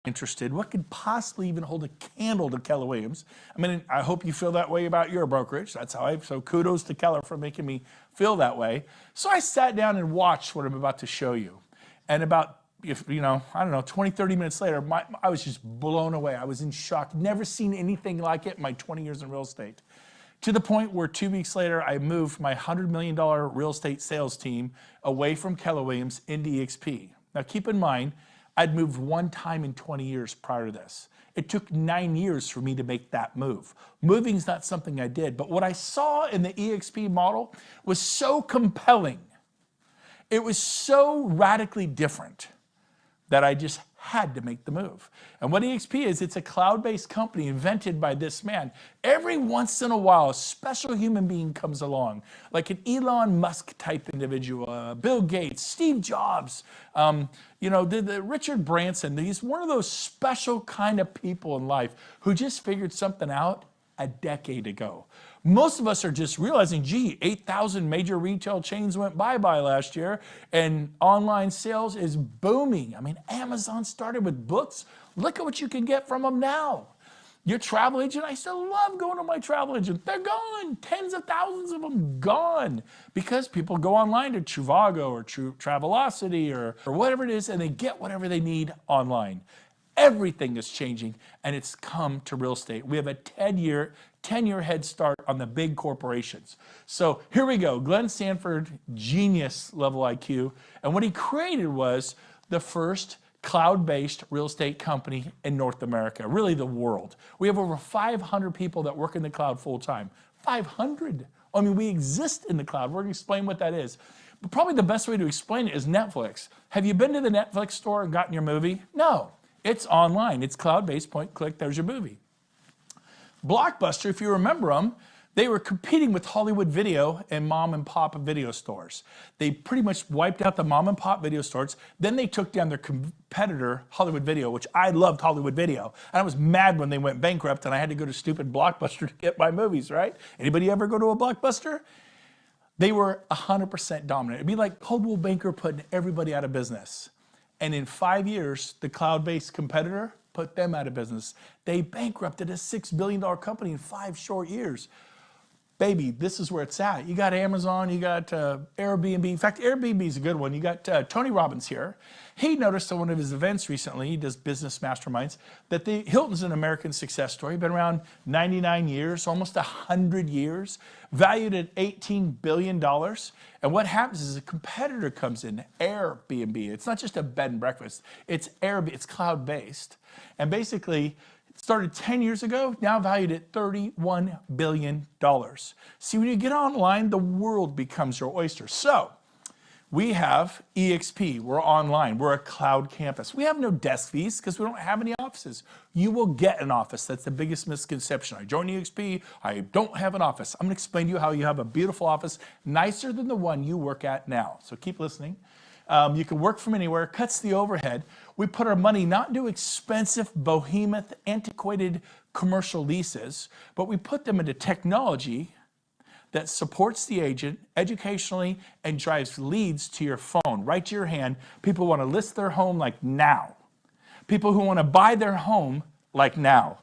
interested. What could possibly even hold a candle to Keller Williams? I mean, I hope you feel that way about your brokerage. That's how so kudos to Keller for making me feel that way. So I sat down and watched what I'm about to show you. And about, I don't know, 20, 30 minutes later, I was just blown away. I was in shock. Never seen anything like it in my 20 years in real estate. To the point where 2 weeks later, I moved my $100 million real estate sales team away from Keller Williams into eXp. Now keep in mind, I'd moved one time in 20 years prior to this. It took 9 years for me to make that move. Moving is not something I did, but what I saw in the eXp model was so compelling. It was so radically different that I just had to make the move. And what eXp is, it's a cloud-based company invented by this man. Every once in a while, a special human being comes along, like an Elon Musk type individual, Bill Gates, Steve Jobs, the Richard Branson. He's one of those special kind of people in life who just figured something out a decade ago. Most of us are just realizing, gee, 8,000 major retail chains went bye-bye last year and online sales is booming. I mean, Amazon started with books. Look at what you can get from them now. Your travel agent, I still love going to my travel agent. They're gone. Tens of thousands of them gone because people go online to Trivago or Travelocity or whatever it is and they get whatever they need online. Everything is changing and it's come to real estate. We have a 10-year head start on the big corporations. So here we go. Glenn Sanford, genius level IQ. And what he created was the first cloud-based real estate company in North America, really the world. We have over 500 people that work in the cloud full time. 500. I mean, we exist in the cloud. We're going to explain what that is. But probably the best way to explain it is Netflix. Have you been to the Netflix store and gotten your movie? No. It's online. It's cloud-based, point, click, there's your movie. Blockbuster, if you remember them, they were competing with Hollywood Video and mom and pop video stores. They pretty much wiped out the mom and pop video stores. Then they took down their competitor, Hollywood Video, which I loved Hollywood Video. And I was mad when they went bankrupt and I had to go to stupid Blockbuster to get my movies, right? Anybody ever go to a Blockbuster? They were 100% dominant. It'd be like Coldwell Banker putting everybody out of business. And in 5 years, the cloud-based competitor put them out of business. They bankrupted a $6 billion company in 5 short years. Baby, this is where it's at. You got Amazon, you got Airbnb. In fact, Airbnb is a good one. You got Tony Robbins here. He noticed at one of his events recently, he does business masterminds, that the Hilton's an American success story. Been around 99 years, almost 100 years, valued at $18 billion. And what happens is a competitor comes in, Airbnb. It's not just a bed and breakfast. It's Airbnb, it's cloud-based. And basically, it started 10 years ago, now valued at $31 billion. See, when you get online, the world becomes your oyster. So, we have eXp, we're online, we're a cloud campus. We have no desk fees because we don't have any offices. You will get an office, that's the biggest misconception. I joined eXp, I don't have an office. I'm gonna explain to you how you have a beautiful office, nicer than the one you work at now. So keep listening. You can work from anywhere, cuts the overhead. We put our money not into expensive, behemoth, antiquated commercial leases, but we put them into technology that supports the agent educationally and drives leads to your phone, right to your hand. People want to list their home like now. People who want to buy their home like now.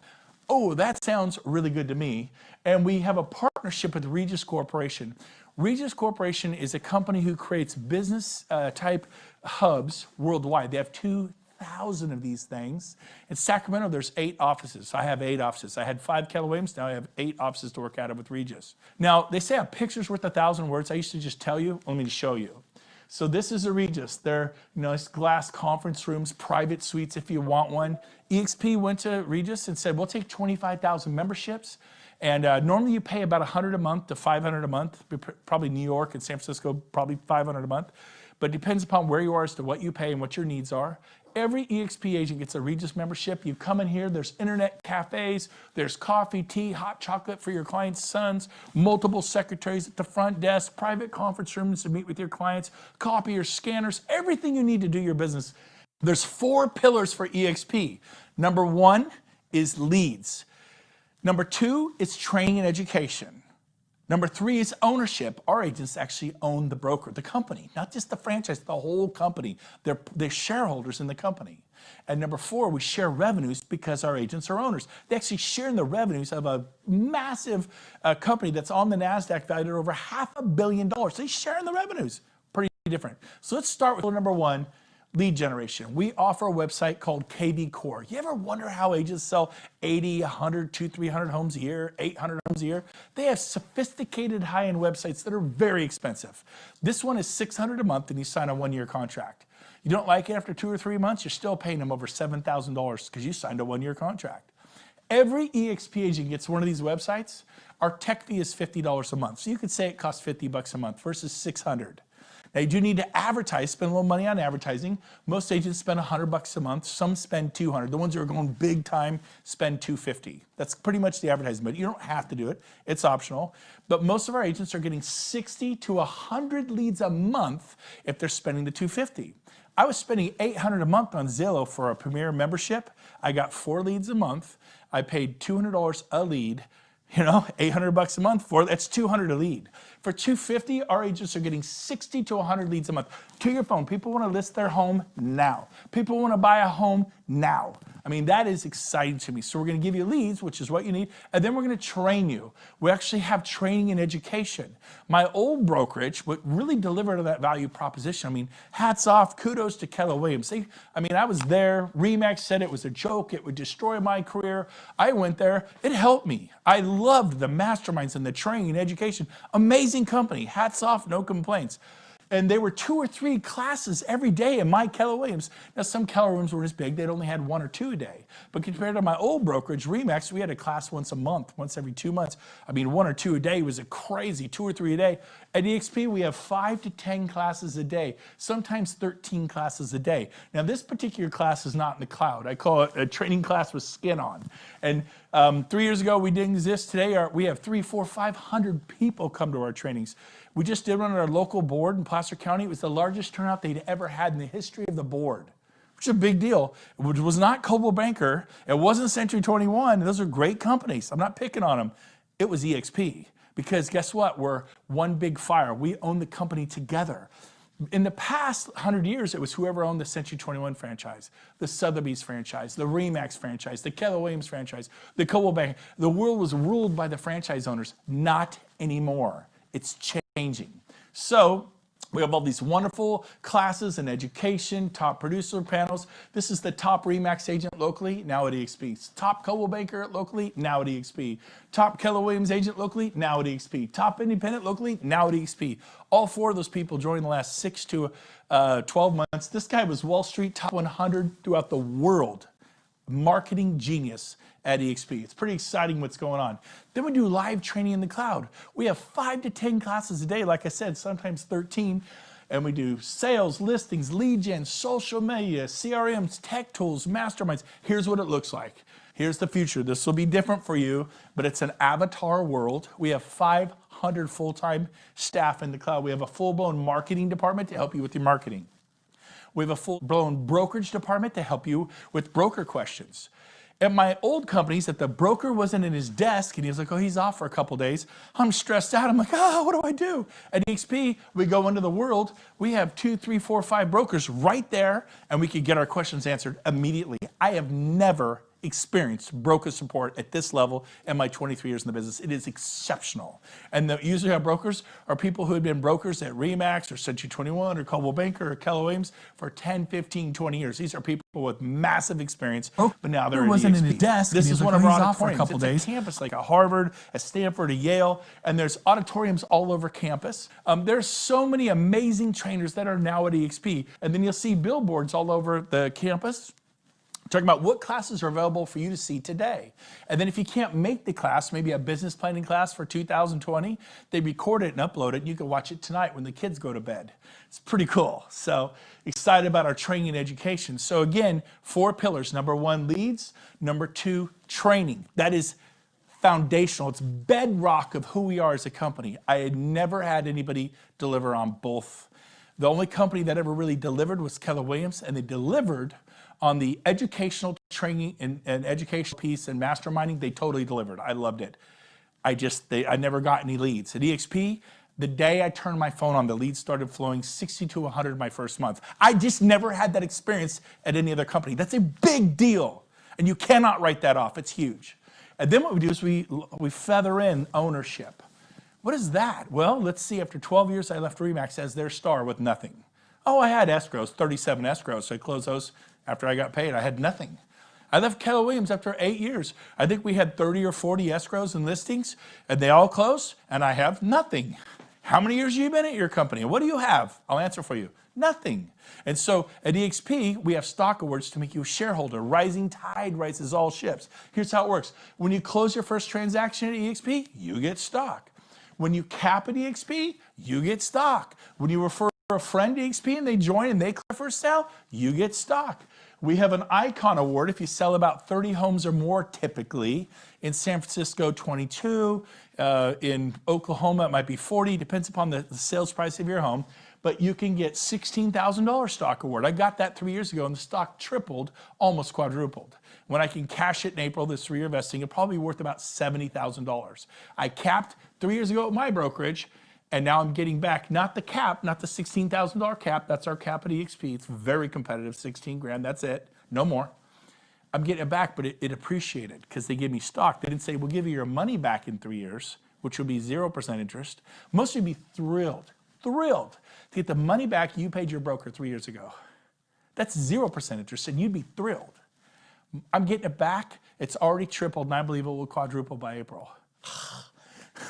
Oh, that sounds really good to me. And we have a partnership with Regis Corporation. Regis Corporation is a company who creates business type hubs worldwide. They have 2,000 of these things. In Sacramento, there's 8 offices. I have 8 offices. I had 5 Keller Williams, now I have 8 offices to work out of with Regis. Now, they say a picture's worth 1,000 words. I used to just tell you, let me show you. So this is a Regis. They're nice glass conference rooms, private suites if you want one. eXp went to Regis and said, we'll take 25,000 memberships. And normally you pay about $100 a month to $500 a month, probably New York and San Francisco, probably $500 a month. But it depends upon where you are as to what you pay and what your needs are. Every eXp agent gets a Regis membership. You come in here, there's internet cafes, there's coffee, tea, hot chocolate for your clients' sons, multiple secretaries at the front desk, private conference rooms to meet with your clients, copiers, scanners, everything you need to do your business. There's 4 pillars for eXp. Number 1 is leads. Number 2 is training and education. Number 3 is ownership. Our agents actually own the broker, the company, not just the franchise, the whole company. They're shareholders in the company. And number 4, we share revenues because our agents are owners. They actually share in the revenues of a massive company that's on the NASDAQ valued at over $500 million. They share in the revenues. Pretty different. So let's start with number 1, lead generation. We offer a website called KV Core. You ever wonder how agents sell 80, 100, 200, 300 homes a year, 800 homes a year? They have sophisticated high-end websites that are very expensive. This one is $600 a month and you sign a 1-year contract. You don't like it after 2 or 3 months, you're still paying them over $7,000 because you signed a 1-year contract. Every eXp agent gets one of these websites. Our tech fee is $50 a month. So you could say it costs $50 a month versus $600. Now you do need to advertise, spend a little money on advertising. Most agents spend $100 a month. Some spend $200. The ones who are going big time spend $250. That's pretty much the advertising, but you don't have to do it. It's optional. But most of our agents are getting 60 to 100 leads a month if they're spending the $250. I was spending $800 a month on Zillow for a Premier membership. I got 4 leads a month. I paid $200 a lead. You know, $800 a month for that's $200 a lead. For $250, our agents are getting 60 to 100 leads a month to your phone. People want to list their home now. People want to buy a home now. I mean, that is exciting to me. So we're going to give you leads, which is what you need, and then we're going to train you. We actually have training and education. My old brokerage, what really delivered to that value proposition, I mean, hats off, kudos to Keller Williams. I was there. RE/MAX said it was a joke. It would destroy my career. I went there. It helped me. I loved the masterminds and the training and education. Amazing company. Hats off, no complaints. And they were 2 or 3 classes every day in my Keller Williams. Now, some Keller Williams were as big, they'd only had 1 or 2 a day. But compared to my old brokerage, RE/MAX, we had a class once a month, once every 2 months. I mean, 1 or 2 a day was a crazy, 2 or 3 a day. At eXp, we have 5 to 10 classes a day, sometimes 13 classes a day. Now, this particular class is not in the cloud. I call it a training class with skin on. And 3 years ago, we didn't exist. Today, we have 300, 400, 500 people come to our trainings. We just did one at our local board in Placer County. It was the largest turnout they'd ever had in the history of the board, which is a big deal. It was not Coldwell Banker. It wasn't Century 21. Those are great companies. I'm not picking on them. It was eXp. Because guess what? We're one big fire. We own the company together. In the past 100 years, it was whoever owned the Century 21 franchise, the Sotheby's franchise, the RE/MAX franchise, the Keller Williams franchise, the Coldwell Banker. The world was ruled by the franchise owners. Not anymore. It's changing. So we have all these wonderful classes and education, top producer panels. This is the top RE/MAX agent locally, now at eXp. Top Coldwell Banker locally, now at eXp. Top Keller Williams agent locally, now at eXp. Top independent locally, now at eXp. All 4 of those people joined the last 6 to 12 months. This guy was Wall Street top 100 throughout the world. Marketing genius at eXp. It's pretty exciting what's going on. Then we do live training in the cloud. We have 5 to 10 classes a day, like I said, sometimes 13. And we do sales, listings, lead gen, social media, CRMs, tech tools, masterminds. Here's what it looks like. Here's the future. This will be different for you, but it's an avatar world. We have 500 full-time staff in the cloud. We have a full-blown marketing department to help you with your marketing. We have a full-blown brokerage department to help you with broker questions. At my old companies, if the broker wasn't in his desk and he was like, oh, he's off for a couple days, I'm stressed out. I'm like, oh, what do I do? At eXp, we go into the world. We have 2, 3, 4, 5 brokers right there, and we can get our questions answered immediately. I have never experienced broker support at this level in my 23 years in the business. It is exceptional. And usually our brokers are people who have been brokers at RE/MAX or Century 21 or Coldwell Banker or Keller Williams for 10, 15, 20 years. These are people with massive experience, but now they're wasn't in eXp. his desk. This is one of our off for a auditoriums. couple It's days. a campus like a Harvard, a Stanford, a Yale, and there's auditoriums all over campus. There's so many amazing trainers that are now at eXp, and then you'll see billboards all over the campus talking about what classes are available for you to see today. And then if you can't make the class, maybe a business planning class for 2020, they record it and upload it, and you can watch it tonight when the kids go to bed. It's pretty cool. So excited about our training and education. So again, 4 pillars. Number 1, leads. Number 2, training. That is foundational. It's bedrock of who we are as a company. I had never had anybody deliver on both. The only company that ever really delivered was Keller Williams, and they delivered on the educational training and educational piece and masterminding. They totally delivered. I loved it. I never got any leads. At eXp, the day I turned my phone on, the leads started flowing 60 to 100 my first month. I just never had that experience at any other company. That's a big deal. And you cannot write that off. It's huge. And then what we do is we feather in ownership. What is that? Well, let's see. After 12 years, I left RE/MAX as their star with nothing. Oh, I had escrows, 37 escrows. So I closed those after I got paid. I had nothing. I left Keller Williams after 8 years. I think we had 30 or 40 escrows and listings, and they all closed, and I have nothing. How many years have you been at your company? What do you have? I'll answer for you. Nothing. And so at eXp, we have stock awards to make you a shareholder. Rising tide rises all ships. Here's how it works. When you close your first transaction at eXp, you get stock. When you cap at eXp, you get stock. When you refer a friend to eXp and they join and they click for a sale, you get stock. We have an Icon Award if you sell about 30 homes or more typically. In San Francisco, 22. In Oklahoma, it might be 40. Depends upon the sales price of your home. But you can get $16,000 stock award. I got that 3 years ago, and the stock tripled, almost quadrupled. When I can cash it in April, this 3-year vesting, it'll probably be worth about $70,000. I capped 3 years ago at my brokerage, and now I'm getting back, not the cap, not the $16,000 cap. That's our cap at eXp. It's very competitive, 16 grand, that's it, no more. I'm getting it back, but it appreciated because they gave me stock. They didn't say, we'll give you your money back in 3 years, which will be 0% interest. Most of you would be thrilled to get the money back you paid your broker 3 years ago. That's 0% interest, and you'd be thrilled. I'm getting it back. It's already tripled, and I believe it will quadruple by April.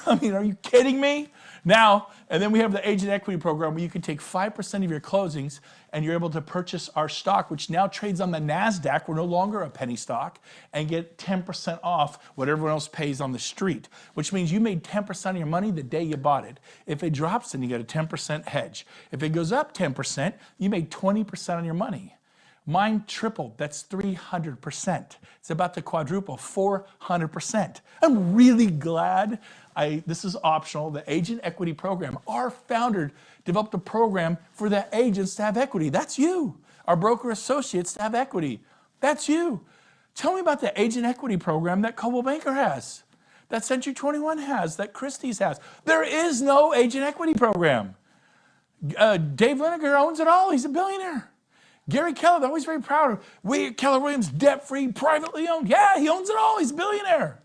I mean, are you kidding me? Now, and then we have the agent equity program where you can take 5% of your closings and you're able to purchase our stock, which now trades on the NASDAQ. We're no longer a penny stock, and get 10% off what everyone else pays on the street, which means you made 10% of your money the day you bought it. If it drops, then you get a 10% hedge. If it goes up 10%, you made 20% on your money. Mine tripled, that's 300%. It's about to quadruple, 400%. I'm really glad this is optional, the agent equity program. Our founder developed a program for the agents to have equity. That's you. Our broker associates to have equity. That's you. Tell me about the agent equity program that Coldwell Banker has, that Century 21 has, that Christie's has. There is no agent equity program. Dave Lineker owns it all. He's a billionaire. Gary Keller, they're always very proud of. We at Keller Williams, debt-free, privately owned. Yeah, he owns it all. He's a billionaire.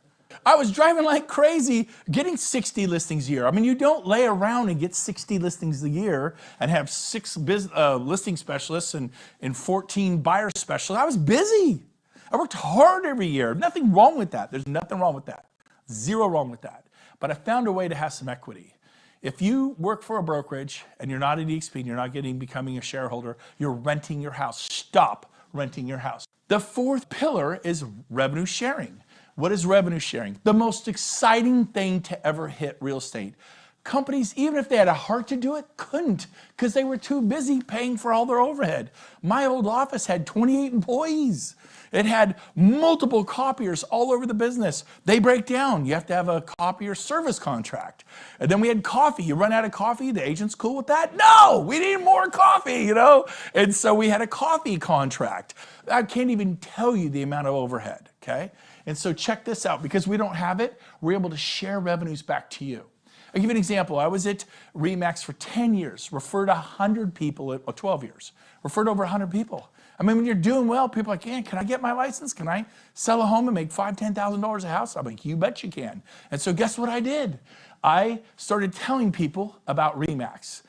I was driving like crazy, getting 60 listings a year. I mean, you don't lay around and get 60 listings a year and have 6 listing specialists and 14 buyer specialists. I was busy. I worked hard every year. Nothing wrong with that. There's nothing wrong with that. Zero wrong with that. But I found a way to have some equity. If you work for a brokerage and you're not at eXp and you're not becoming a shareholder, you're renting your house. Stop renting your house. The fourth pillar is revenue sharing. What is revenue sharing? The most exciting thing to ever hit real estate. Companies, even if they had a heart to do it, couldn't because they were too busy paying for all their overhead. My old office had 28 employees. It had multiple copiers all over the business. They break down. You have to have a copier service contract. And then we had coffee. You run out of coffee, the agent's cool with that? No, we need more coffee, you know? And so we had a coffee contract. I can't even tell you the amount of overhead, okay? And so check this out. Because we don't have it, we're able to share revenues back to you. I'll give you an example. I was at RE/MAX for 10 years, referred 100 people, 12 years, referred over 100 people. I mean, when you're doing well, people are like, yeah, can I get my license? Can I sell a home and make $5,000, $10,000 a house? I'm like, you bet you can. And so guess what I did? I started telling people about RE/MAX.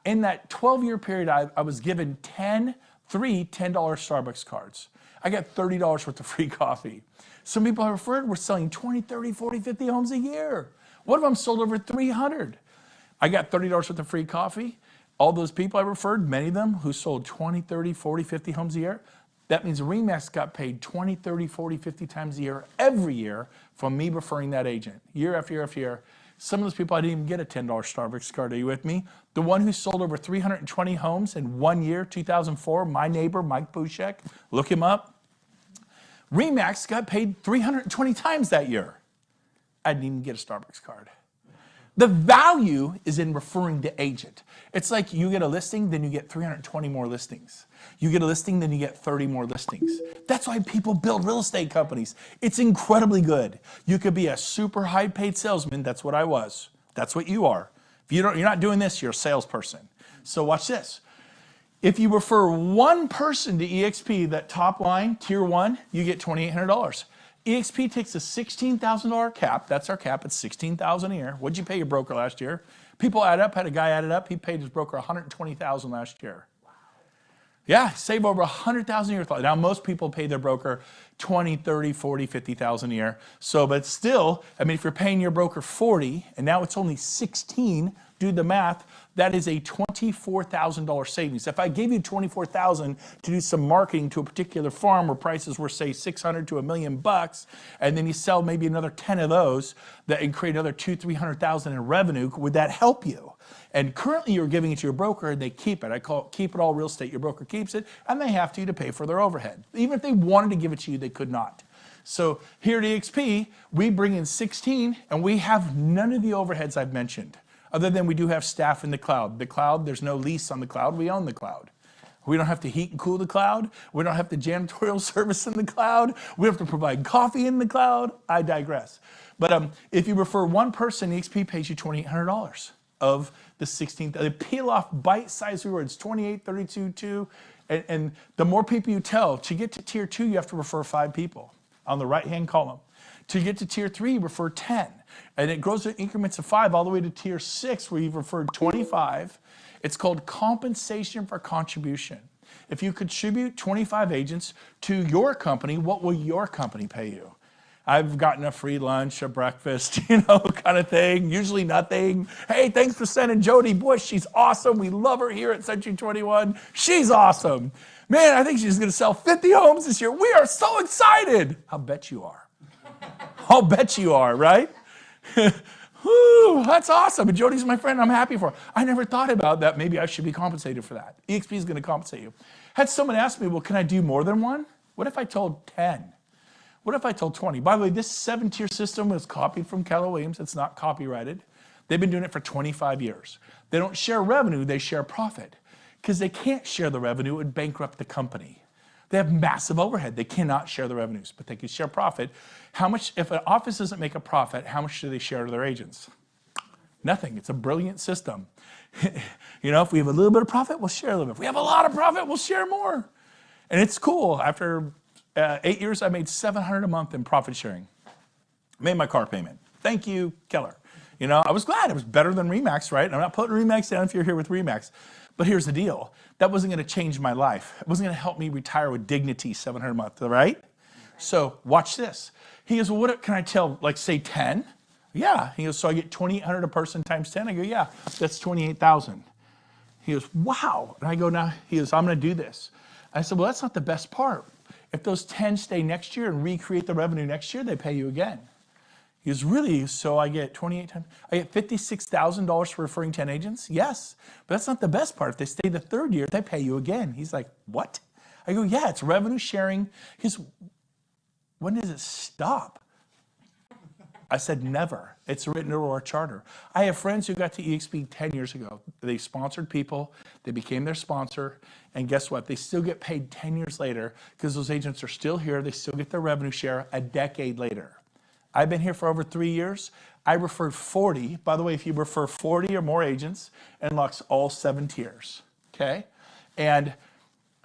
In that 12-year period, I was given 3 $10 Starbucks cards. I got $30 worth of free coffee. Some people I referred were selling 20, 30, 40, 50 homes a year. One of them sold over 300. I got $30 worth of free coffee. All those people I referred, many of them who sold 20, 30, 40, 50 homes a year, that means RE/MAX got paid 20, 30, 40, 50 times a year, every year, from me referring that agent, year after year after year. Some of those people, I didn't even get a $10 Starbucks card. Are you with me? The one who sold over 320 homes in 1 year, 2004, my neighbor, Mike Bushek, look him up. RE/MAX got paid 320 times that year. I didn't even get a Starbucks card. The value is in referring the agent. It's like you get a listing, then you get 320 more listings. You get a listing, then you get 30 more listings. That's why people build real estate companies. It's incredibly good. You could be a super high paid salesman. That's what I was. That's what you are. If you're not doing this, you're a salesperson. So watch this. If you refer one person to eXp, that top line, tier 1, you get $2,800. eXp takes a $16,000 cap. That's our cap. It's $16,000 a year. What'd you pay your broker last year? People add up. Had a guy added up. He paid his broker $120,000 last year. Wow. Yeah, save over $100,000 a year. Now most people pay their broker $20,000, $30,000, $40,000, $50,000 a year. So, but still, I mean, if you're paying your broker $40 and now it's only $16, do the math. That is a $24,000 savings. If I gave you $24,000 to do some marketing to a particular farm where prices were say $600 to $1 million, and then you sell maybe another 10 of those and create another $200,000, $300,000 in revenue, would that help you? And currently you're giving it to your broker and they keep it. I call it keep it all real estate. Your broker keeps it and they have to pay for their overhead. Even if they wanted to give it to you, they could not. So here at eXp, we bring in 16 and we have none of the overheads I've mentioned. Other than we do have staff in the cloud. The cloud, there's no lease on the cloud. We own the cloud. We don't have to heat and cool the cloud. We don't have to janitorial service in the cloud. We have to provide coffee in the cloud. I digress. But if you refer one person, eXp pays you $2,800 of the 16th. They peel off bite-sized rewards, 28, 32, 2. And the more people you tell, to get to tier 2, you have to refer 5 people on the right-hand column. To get to tier 3, refer 10. And it grows in increments of 5 all the way to tier 6 where you've referred 25. It's called compensation for contribution. If you contribute 25 agents to your company, what will your company pay you? I've gotten a free lunch, a breakfast, kind of thing, usually nothing. Hey, thanks for sending Jody Bush. She's awesome. We love her here at Century 21. She's awesome. Man, I think she's going to sell 50 homes this year. We are so excited. I'll bet you are. I'll bet you are, right? Whew, that's awesome. And Jody's my friend. I'm happy for her. I never thought about that. Maybe I should be compensated for that. eXp is going to compensate you. Had someone ask me, well, can I do more than one? What if I told 10? What if I told 20? By the way, this 7-tier system was copied from Keller Williams. It's not copyrighted. They've been doing it for 25 years. They don't share revenue. They share profit. Because they can't share the revenue. It would bankrupt the company. They have massive overhead. They cannot share the revenues, but they can share profit. How much, if an office doesn't make a profit, how much do they share to their agents? Nothing. It's a brilliant system. If we have a little bit of profit, we'll share a little bit. If we have a lot of profit, we'll share more. And it's cool. After 8 years, I made $700 a month in profit sharing. Made my car payment. Thank you, Keller. I was glad. It was better than RE/MAX, right? I'm not putting RE/MAX down if you're here with RE/MAX. But here's the deal. That wasn't going to change my life. It wasn't going to help me retire with dignity, $700 a month, right? So watch this. He goes, well, what can I tell, like say 10? Yeah. He goes, so I get $2,800 a person times 10? I go, yeah, that's $28,000. He goes, wow. And I go, now, he goes, I'm going to do this. I said, well, that's not the best part. If those 10 stay next year and recreate the revenue next year, they pay you again. He goes, really? So I get 28 times, I get $56,000 for referring 10 agents? Yes, but that's not the best part. If they stay the 3rd year, they pay you again. He's like, what? I go, yeah, it's revenue sharing. He's, when does it stop? I said, never. It's written into our charter. I have friends who got to eXp 10 years ago. They sponsored people. They became their sponsor. And guess what? They still get paid 10 years later because those agents are still here. They still get their revenue share a decade later. I've been here for over 3 years. I referred 40. By the way, if you refer 40 or more agents, it unlocks all 7 tiers, okay? And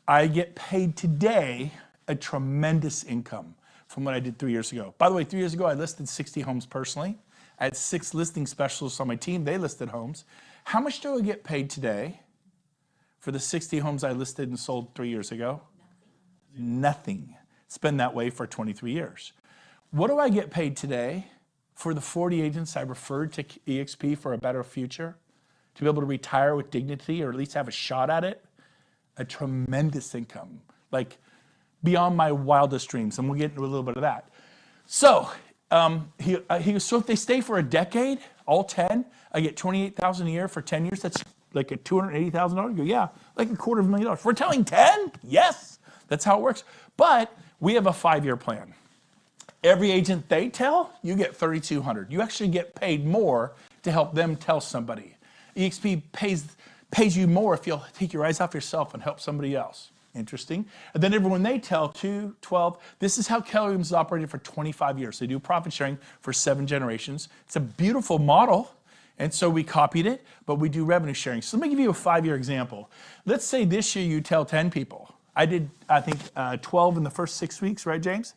I get paid today a tremendous income from what I did 3 years ago. By the way, 3 years ago, I listed 60 homes personally. I had 6 listing specialists on my team. They listed homes. How much do I get paid today for the 60 homes I listed and sold 3 years ago? Nothing. It's been that way for 23 years. What do I get paid today for the 40 agents I referred to eXp for a better future? To be able to retire with dignity or at least have a shot at it? A tremendous income, like beyond my wildest dreams. And we'll get into a little bit of that. So, so if they stay for a decade, all 10, I get $28,000 a year for 10 years. That's like a $280,000. Go, yeah, like $250,000. We're telling 10? Yes, that's how it works. But we have a 5-year plan. Every agent they tell, you get $3,200. You actually get paid more to help them tell somebody. eXp pays you more if you'll take your eyes off yourself and help somebody else. Interesting. And then everyone they tell, 2, 12, this is how Keller Williams has operated for 25 years. They do profit sharing for 7 generations. It's a beautiful model. And so we copied it, but we do revenue sharing. So let me give you a 5-year example. Let's say this year you tell 10 people. I did, I think, 12 in the first 6 weeks, right, James?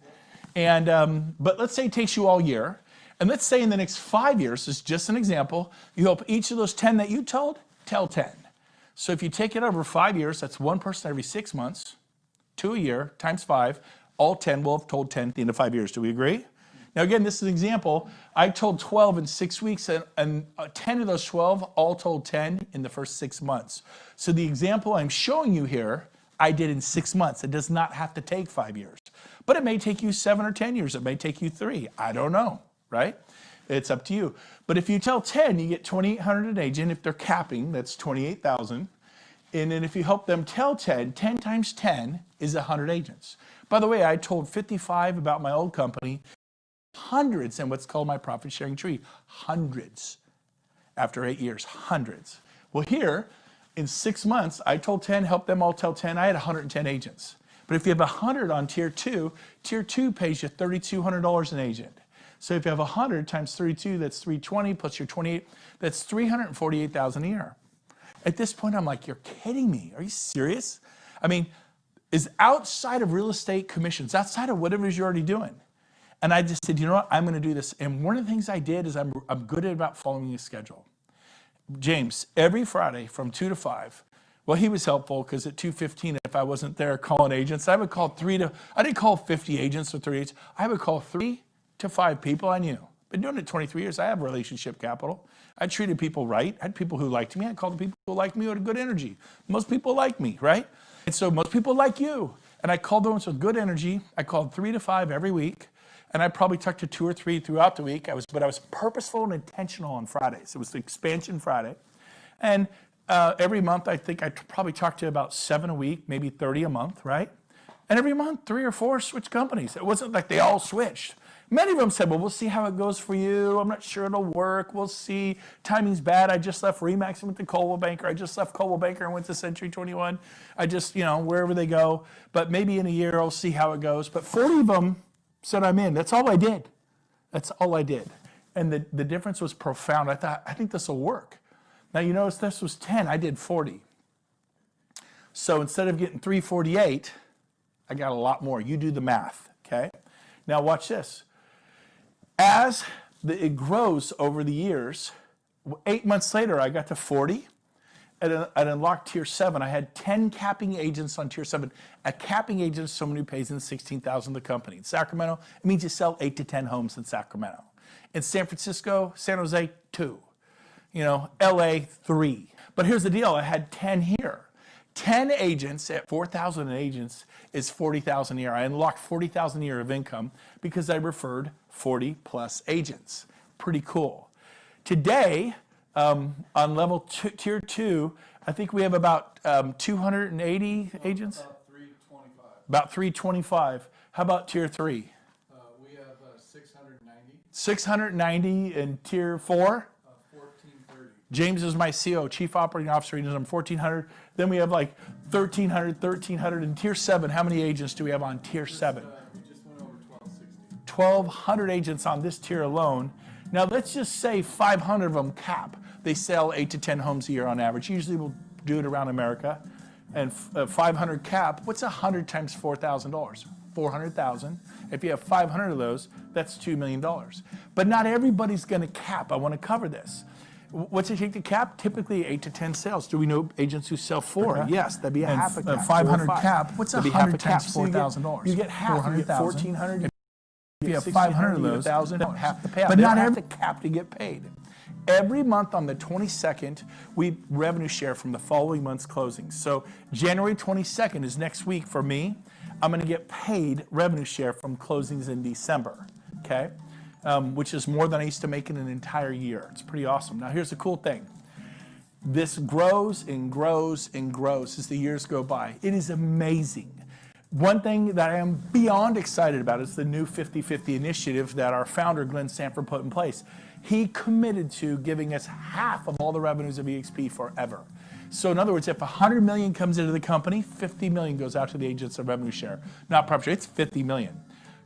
And but let's say it takes you all year. And let's say in the next 5 years, this is just an example, you help each of those 10 that you told, tell 10. So if you take it over 5 years, that's one person every 6 months, 2 a year, times 5, all 10 will have told 10 at the end of 5 years. Do we agree? Now again, this is an example. I told 12 in 6 weeks, and 10 of those 12 all told 10 in the first 6 months. So the example I'm showing you here, I did in 6 months. It does not have to take 5 years. But it may take you 7 or 10 years. It may take you 3. I don't know, right? It's up to you. But if you tell 10, you get $2,800 an agent. If they're capping, that's $28,000. And then if you help them tell 10, 10 times 10 is 100 agents. By the way, I told 55 about my old company, hundreds in what's called my profit sharing tree. Hundreds. After 8 years, hundreds. Well, here, in 6 months, I told 10, help them all tell 10. I had 110 agents. But if you have 100 on tier 2 pays you $3,200 an agent. So if you have 100 times 32, that's 320 plus your 28, that's $348,000 a year. At this point, I'm like, you're kidding me. Are you serious? I mean, is outside of real estate commissions, outside of whatever it is you're already doing. And I just said, you know what, I'm going to do this. And one of the things I did is I'm good about following a schedule. James, every Friday from 2 to 5, well, he was helpful because at 2:15, if I wasn't there calling agents, I would call I didn't call 50 agents or 30 agents. I would call 3 to 5 people I knew. Been doing it 23 years. I have relationship capital. I treated people right. I had people who liked me. I called the people who liked me who had good energy. Most people like me, right? And so most people like you. And I called the ones with good energy. I called 3 to 5 every week. And I probably talked to 2 or 3 throughout the week. But I was purposeful and intentional on Fridays. It was the expansion Friday. And every month, I think I probably talked to about 7 a week, maybe 30 a month, right? And every month, 3 or 4 switched companies. It wasn't like they all switched. Many of them said, well, we'll see how it goes for you. I'm not sure it'll work. We'll see. Timing's bad. I just left Remax and went to Coldwell Banker. I just left Coldwell Banker and went to Century 21. I just, wherever they go. But maybe in a year, I'll see how it goes. But 40 of them said I'm in. That's all I did. That's all I did. And the difference was profound. I thought, I think this will work. Now, you notice this was 10. I did 40. So instead of getting 348, I got a lot more. You do the math, okay? Now watch this. As it grows over the years, 8 months later, I got to 40. I'd unlocked tier 7. I had 10 capping agents on tier 7. A capping agent is someone who pays in $16,000 the company. In Sacramento, it means you sell 8 to 10 homes in Sacramento. In San Francisco, San Jose, 2. LA, 3. But here's the deal. I had 10 here. 10 agents at 4,000 agents is 40,000 a year. I unlocked 40,000 a year of income because I referred 40 plus agents. Pretty cool. Today, on level tier 2, I think we have about 280 agents. About 325. About 325. How about tier 3? We have 690. 690 in tier 4. 1430. James is my CO, Chief Operating Officer. He does them 1,400. Then we have like 1,300 in tier 7. How many agents do we have on tier 7? We just went over 1260. 1,200 agents on this tier alone. Now let's just say 500 of them cap. They sell 8 to 10 homes a year on average. Usually we'll do it around America. And 500 cap, what's 100 times $4,000? 400,000. If you have 500 of those, that's $2 million. But not everybody's going to cap. I want to cover this. What's it take to cap? Typically 8 to 10 sales. Do we know agents who sell 4? Yes, that'd be a half a cap. 500 cap. What's 100 times $4,000? You get half. You get 1,400. If you have 500 of those, half the payout. But not every cap to get paid. Every month on the 22nd, we revenue share from the following month's closings. So January 22nd is next week for me. I'm going to get paid revenue share from closings in December, okay? Which is more than I used to make in an entire year. It's pretty awesome. Now here's the cool thing. This grows and grows and grows as the years go by. It is amazing. One thing that I am beyond excited about is the new 50-50 initiative that our founder, Glenn Sanford, put in place. He committed to giving us half of all the revenues of eXp forever. So in other words, if 100 million comes into the company, 50 million goes out to the agents of revenue share. Not profit share, it's 50 million.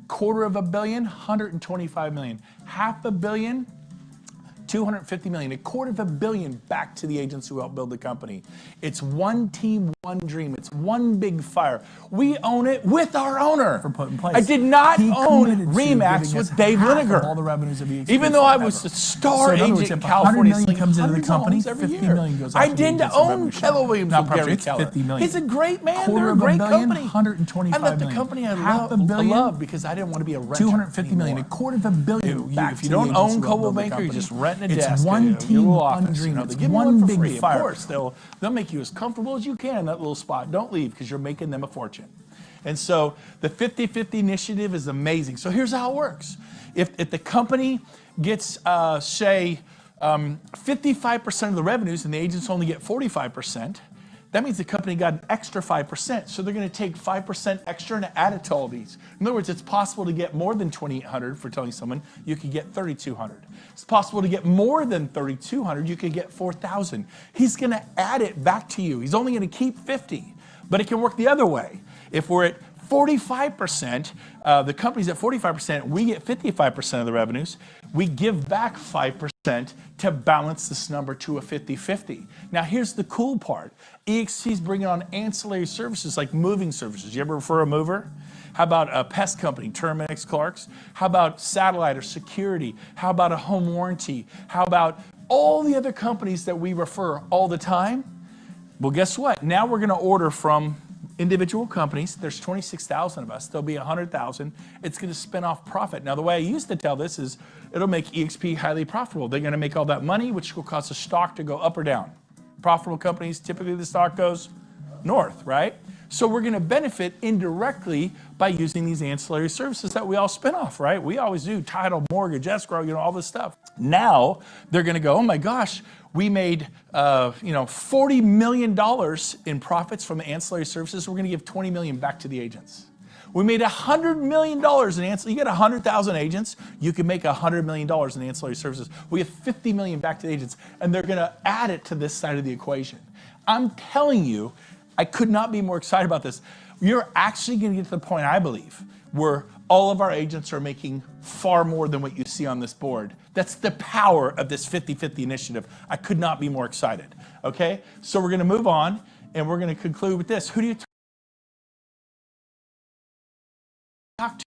$250 million, 125 million. $500 million, 250 million, $250 million back to the agents who helped build the company. It's one team, one dream. It's one big fire. We own it with our owner. For put in place. I did not own RE/MAX with Dave Liniger. All the revenues of eXp Even though I was a star agent in California, $100 million comes into the company, every $50 year. million goes out I to the didn't agents of own revenue share. Keller Williams Not with profit, Gary it's Keller. $50 million. He's a great man. They're a $250 great million, company. $125 I left the million. company I $500 million, love because I didn't want to be a renter $250 million, $250 million. Back If to you the don't agents own who helped Coldwell build the Banker, you're company. just renting a It's desk. one your team, little one office. dream. They It's give you one for big free. fire. Of course, they'll make you as comfortable as you can in that little spot. Don't leave because you're making them a fortune. And so the 50-50 initiative is amazing. So here's how it works. If the company gets, say, 55% of the revenues and the agents only get 45%, that means the company got an extra 5%. So they're going to take 5% extra and add it to all these. In other words, it's possible to get more than 2,800 for telling someone you could get 3,200. It's possible to get more than 3,200. You could get 4,000. He's going to add it back to you. He's only going to keep 50, but it can work the other way. If we're at 45%, the company's at 45%, we get 55% of the revenues, we give back 5% to balance this number to a 50-50. Now here's the cool part. eXp's bringing on ancillary services like moving services. You ever refer a mover? How about a pest company, Terminix Clark's? How about satellite or security? How about a home warranty? How about all the other companies that we refer all the time? Well, guess what? Now we're going to order from individual companies. There's 26,000 of us. There'll be 100,000. It's going to spin off profit. Now, the way I used to tell this is it'll make eXp highly profitable. They're going to make all that money, which will cause the stock to go up or down. Profitable companies, typically the stock goes north, right? So we're going to benefit indirectly by using these ancillary services that we all spin off, right? We always do title, mortgage, escrow, all this stuff. Now they're going to go, oh my gosh, we made $40 million in profits from ancillary services. We're going to give $20 million back to the agents. We made $100 million in ancillary. You get 100,000 agents, you can make $100 million in ancillary services. We have $50 million back to the agents, and they're going to add it to this side of the equation. I'm telling you, I could not be more excited about this. You're actually going to get to the point, I believe, where all of our agents are making far more than what you see on this board. That's the power of this 50-50 initiative. I could not be more excited. Okay? So we're going to move on, and we're going to conclude with this. Who do you talk to?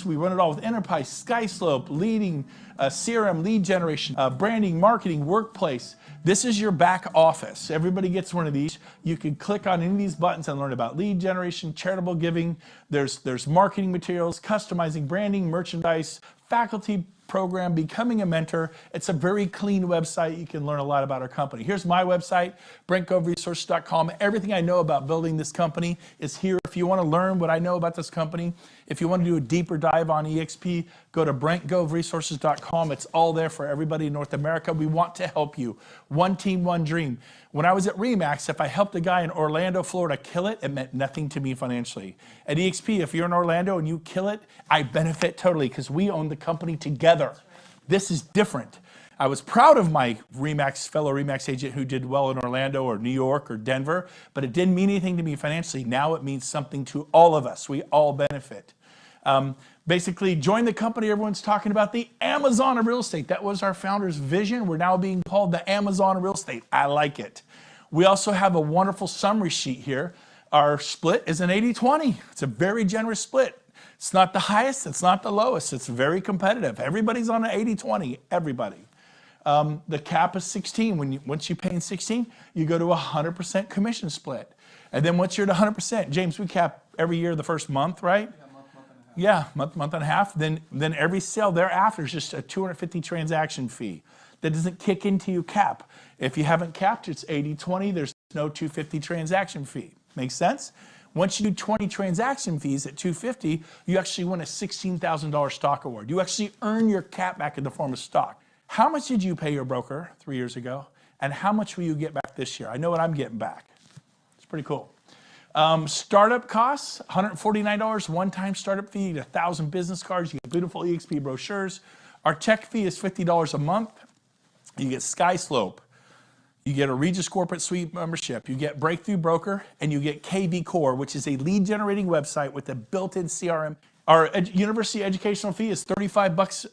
We run it all with Enterprise, SkySlope, leading CRM, lead generation, branding, marketing, workplace. This is your back office. Everybody gets one of these. You can click on any of these buttons and learn about lead generation, charitable giving. There's marketing materials, customizing, branding, merchandise, faculty program, becoming a mentor. It's a very clean website. You can learn a lot about our company. Here's my website, BrentGoveResources.com. Everything I know about building this company is here. If you want to learn what I know about this company, if you want to do a deeper dive on eXp, go to BrentGoveResources.com. It's all there for everybody in North America. We want to help you. One team, one dream. When I was at RE/MAX, if I helped a guy in Orlando, Florida kill it, it meant nothing to me financially. At eXp, if you're in Orlando and you kill it, I benefit totally because we own the company together. This is different. I was proud of my fellow RE/MAX agent who did well in Orlando or New York or Denver, but it didn't mean anything to me financially. Now it means something to all of us. We all benefit. Basically, join the company everyone's talking about, the Amazon of real estate. That was our founder's vision. We're now being called the Amazon of real estate. I like it. We also have a wonderful summary sheet here. Our split is an 80-20. It's a very generous split. It's not the highest, it's not the lowest. It's very competitive. Everybody's on an 80-20, everybody. The cap is 16. Once you pay in 16, you go to a 100% commission split. And then once you're at 100%, James, we cap every year the first month, right? Yeah, month and a half. Then every sale thereafter is just a 250 transaction fee. That doesn't kick into your cap. If you haven't capped, it's 80-20. There's no 250 transaction fee. Make sense? Once you do 20 transaction fees at 250, you actually win a $16,000 stock award. You actually earn your cap back in the form of stock. How much did you pay your broker 3 years ago? And how much will you get back this year? I know what I'm getting back. It's pretty cool. Startup costs, $149, one-time startup fee. You get 1,000 business cards. You get beautiful eXp brochures. Our check fee is $50 a month. You get SkySlope. You get a Regis Corporate Suite membership. You get Breakthrough Broker, and you get KV Core, which is a lead generating website with a built-in CRM. Our university educational fee is $35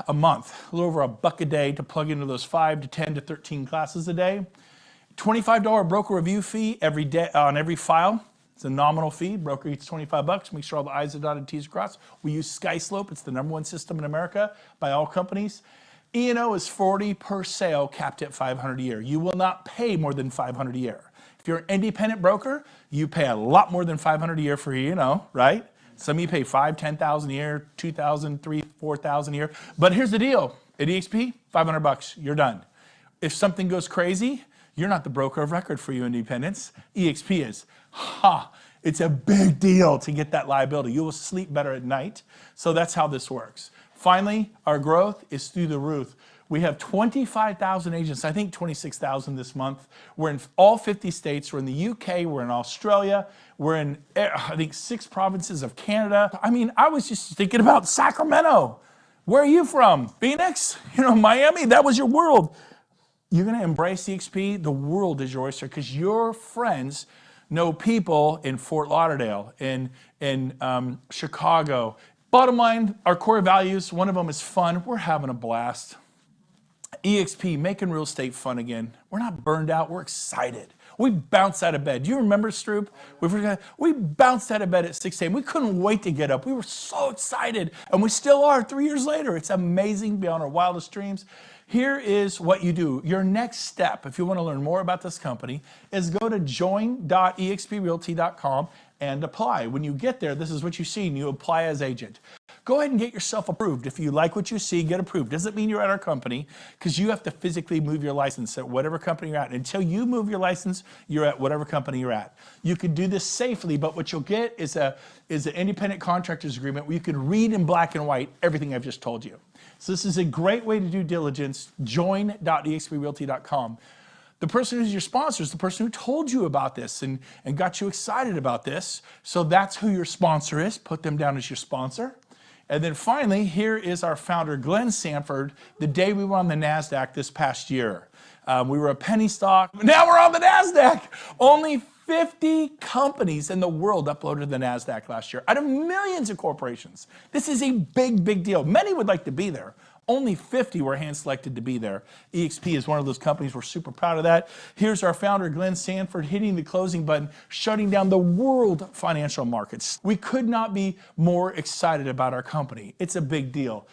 a month, a little over $1 a day to plug into those 5 to 10 to 13 classes a day. $25 broker review fee every day on every file. It's a nominal fee. Broker eats $25. Make sure all the I's are dotted, T's are crossed. We use SkySlope. It's the #1 system in America by all companies. E&O is 40 per sale, capped at $500 a year. You will not pay more than $500 a year. If you're an independent broker, you pay a lot more than $500 a year for E&O, right? Some of you pay $5,000, $10,000 a year, $2,000, $3,000, $4,000 a year. But here's the deal. At eXp, $500, you're done. If something goes crazy, you're not the broker of record for you independents. eXp is. It's a big deal to get that liability. You will sleep better at night. So that's how this works. Finally, our growth is through the roof. We have 25,000 agents, I think 26,000 this month. We're in all 50 states. We're in the UK, we're in Australia, we're in, I think, 6 provinces of Canada. I mean, I was just thinking about Sacramento. Where are you from? Phoenix? Miami? That was your world. You're gonna embrace eXp, the world is your oyster, because your friends know people in Fort Lauderdale, in Chicago. Bottom line, our core values, one of them is fun. We're having a blast. eXp, making real estate fun again. We're not burned out, we're excited. We bounced out of bed. Do you remember, Stroop? We bounced out of bed at 6 a.m. We couldn't wait to get up. We were so excited, and we still are 3 years later. It's amazing beyond our wildest dreams. Here is what you do. Your next step, if you want to learn more about this company, is go to join.exprealty.com and apply. When you get there, this is what you see, and you apply as agent. Go ahead and get yourself approved. If you like what you see, get approved. Doesn't mean you're at our company, because you have to physically move your license at whatever company you're at. Until you move your license, you're at whatever company you're at. You can do this safely, but what you'll get is an independent contractors agreement where you can read in black and white everything I've just told you. So this is a great way to do diligence. Join.exprealty.com. The person who's your sponsor is the person who told you about this and got you excited about this. So that's who your sponsor is. Put them down as your sponsor. And then finally, here is our founder, Glenn Sanford, the day we were on the NASDAQ this past year. We were a penny stock. Now we're on the NASDAQ. Only 50 companies in the world uploaded to the NASDAQ last year out of millions of corporations. This is a big, big deal. Many would like to be there. Only 50 were hand-selected to be there. eXp is one of those companies. We're super proud of that. Here's our founder, Glenn Sanford, hitting the closing button, shutting down the world financial markets. We could not be more excited about our company. It's a big deal.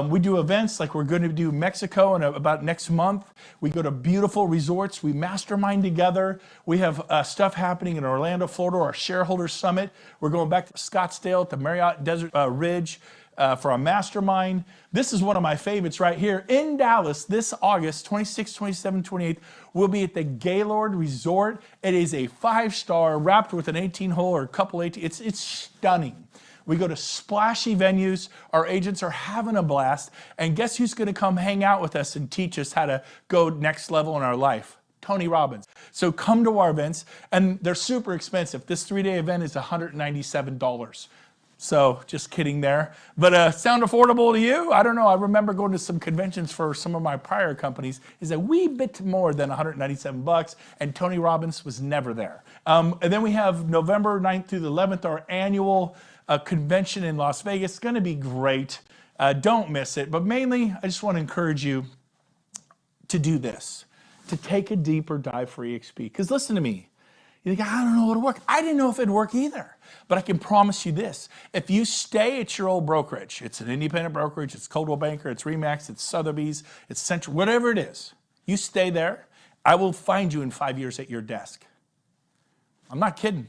We do events like we're going to do Mexico in about next month. We go to beautiful resorts. We mastermind together. We have stuff happening in Orlando, Florida, our shareholder summit. We're going back to Scottsdale at the Marriott Desert Ridge for a mastermind. This is one of my favorites right here. In Dallas this August 26, 27, 28, we'll be at the Gaylord Resort. It is a 5-star wrapped with an 18-hole or a couple 18. It's stunning. We go to splashy venues. Our agents are having a blast. And guess who's going to come hang out with us and teach us how to go next level in our life? Tony Robbins. So come to our events, and they're super expensive. This 3-day event is $197. So just kidding there. But sound affordable to you? I don't know. I remember going to some conventions for some of my prior companies. Is a wee bit more than $197, and Tony Robbins was never there. And then we have November 9th through the 11th, our annual convention in Las Vegas. It's going to be great. Don't miss it. But mainly, I just want to encourage you to do this, to take a deeper dive for eXp. Because listen to me. You think, I don't know what'll work. I didn't know if it'd work either. But I can promise you this. If you stay at your old brokerage, it's an independent brokerage, it's Coldwell Banker, it's Remax, it's Sotheby's, it's Central, whatever it is, you stay there, I will find you in 5 years at your desk. I'm not kidding.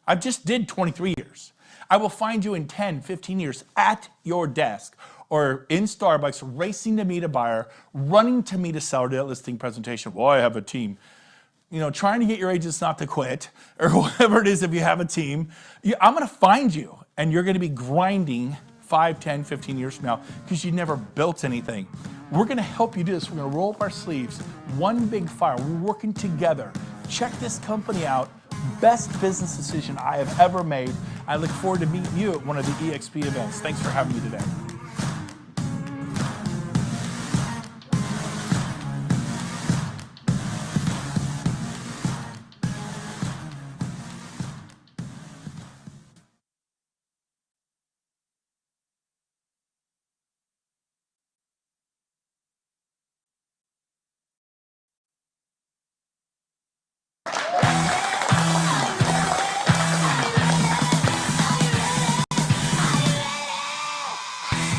I just did 23 years. I will find you in 10, 15 years at your desk or in Starbucks, racing to meet a buyer, running to meet a seller to that listing presentation. Well, I have a team. Trying to get your agents not to quit or whatever it is if you have a team. I'm going to find you, and you're going to be grinding 5, 10, 15 years from now because you never built anything. We're going to help you do this. We're going to roll up our sleeves. One big fire. We're working together. Check this company out. Best business decision I have ever made. I look forward to meeting you at one of the eXp events. Thanks for having me today.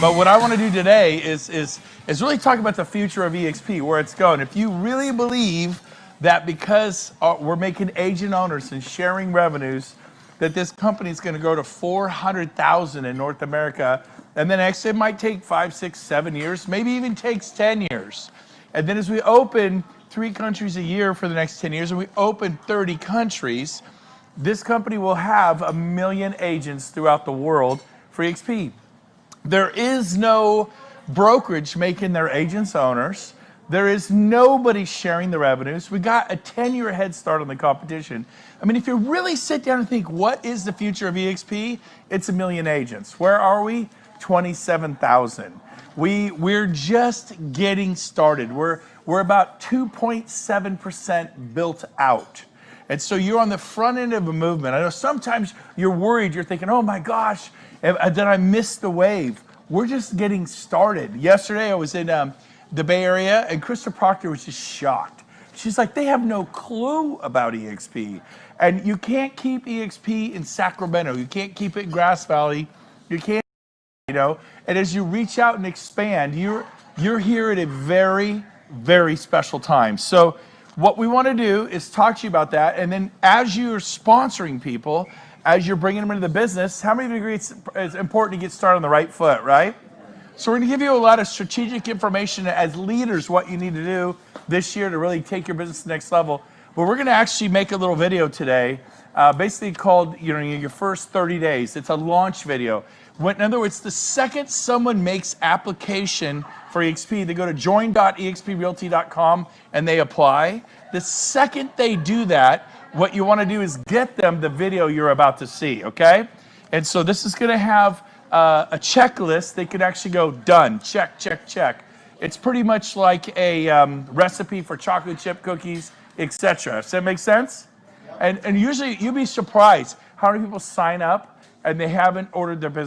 But what I want to do today is really talk about the future of eXp, where it's going. If you really believe that because we're making agent owners and sharing revenues, that this company is going to go to 400,000 in North America, and then actually it might take 5, 6, 7 years, maybe even takes 10 years. And then as we open 3 countries a year for the next 10 years, and we open 30 countries, this company will have 1 million agents throughout the world for eXp. There is no brokerage making their agents owners. There is nobody sharing the revenues. We got a 10-year head start on the competition. I mean, if you really sit down and think, what is the future of eXp? It's 1 million agents. Where are we? 27,000. We're just getting started. We're about 2.7% built out. And so you're on the front end of a movement. I know sometimes you're worried. You're thinking, oh my gosh, did I miss the wave? We're just getting started. Yesterday I was in the Bay Area, and Krista Proctor was just shocked. She's like, they have no clue about eXp. And you can't keep eXp in Sacramento. You can't keep it in Grass Valley. You can't, and as you reach out and expand, you're here at a very, very special time. So what we want to do is talk to you about that. And then as you're sponsoring people, as you're bringing them into the business, how many of you agree it's important to get started on the right foot, right? So we're going to give you a lot of strategic information as leaders, what you need to do this year to really take your business to the next level. But we're going to actually make a little video today, basically called your first 30 days. It's a launch video. In other words, the second someone makes application for eXp, they go to join.exprealty.com and they apply. The second they do that, what you want to do is get them the video you're about to see, okay? And so this is going to have a checklist. They could actually go, done, check, check, check. It's pretty much like a recipe for chocolate chip cookies, etc. Does that make sense? And usually you'll be surprised how many people sign up and they haven't ordered their business.